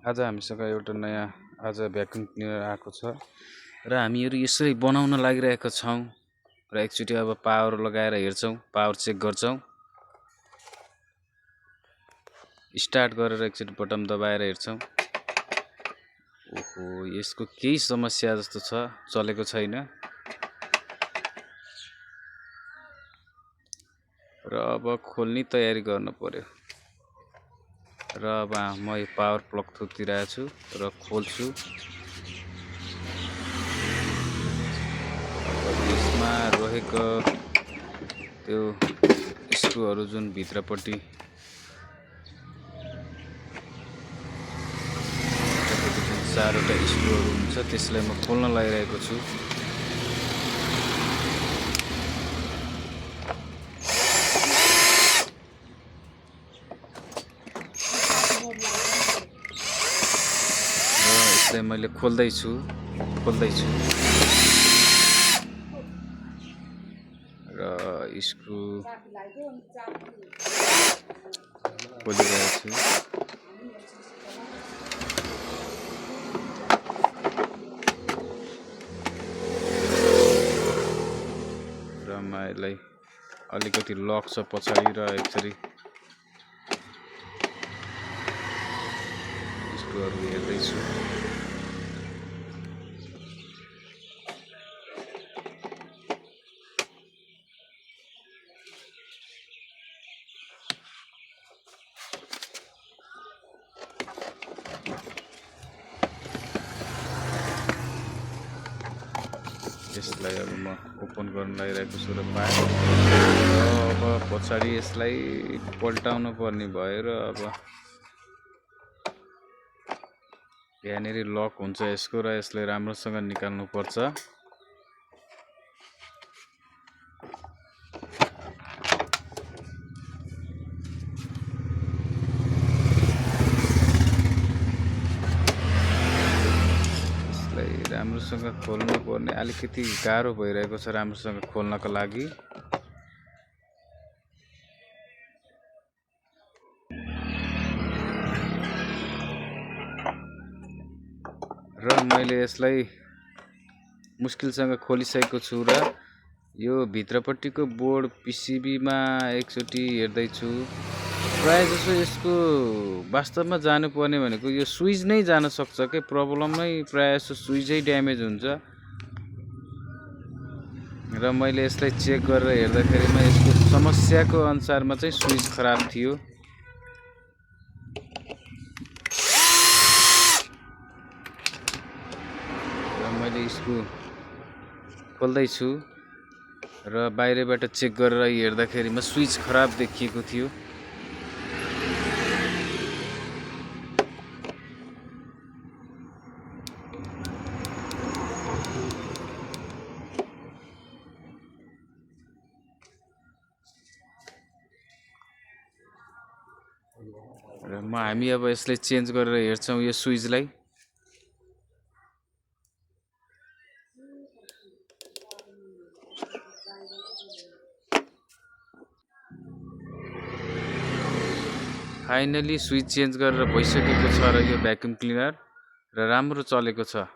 आज हामीसँग एउटा नयाँ भ्याक्युम क्लिनर आएको छ र हामीहरू यसरी बनाउन लागिरहेका छौँ र एकचोटि अब पावर लगाएर हेर्छौँ, पावर चेक गर्छौँ। स्टार्ट गरेर एकचोटि बटन दबाएर हेर्छौँ। ओहो, यसको केही समस्या जस्तो छ, चलेको छैन। र अब खोल्ने तयारी गर्न पर्यो। र अब म यो पावर प्लग थुकिरहेको छु र खोल्छु। यसमा रहेको त्यो स्क्रुहरू जुन भित्रपट्टि जुन 4वटा स्क्रुहरू हुन्छ त्यसलाई म खोल्न लागिरहेको छु। यसलाई मैले खोल्दैछु र स्क्रु खोलिरहेको छु। र म यसलाई अलिकति लक छ पछाडि र यसरी स्क्रुहरू हेर्दैछु। यसलाई अब म ओपन गर्न लागिरहेको छु र पाएँ। अब पछाडि यसलाई पल्टाउनु पर्ने भयो र अब यहाँनिर लक हुन्छ यसको र यसलाई राम्रोसँग निकाल्नु पर्छ। राम्रोसँग खोल्नु पर्ने अलिकति गाह्रो भइरहेको छ राम्रोसँग खोल्नको लागि। र मैले यसलाई मुस्किलसँग खोलिसकेको छु र यो भित्रपट्टिको बोर्ड पिसिबीमा एकचोटि हेर्दैछु। प्राय जसो यसको वास्तवमा जानुपर्ने भनेको यो स्विच नै जान सक्छ के, प्रब्लम नै प्राय जसो स्विचै ड्यामेज हुन्छ। र मैले यसलाई चेक गरेर हेर्दाखेरिमा यसको समस्याको अनुसारमा चाहिँ स्विच खराब थियो। र मैले स्क्रु खोल्दैछु र बाहिरबाट चेक गरेर हेर्दाखेरिमा स्विच खराब देखिएको थियो। र हामी अब यसलाई चेन्ज गरेर हेर्छौँ यो स्विचलाई। फाइनली स्विच चेन्ज गरेर भइसकेको छ र यो भ्याक्युम क्लिनर र राम्रो चलेको छ।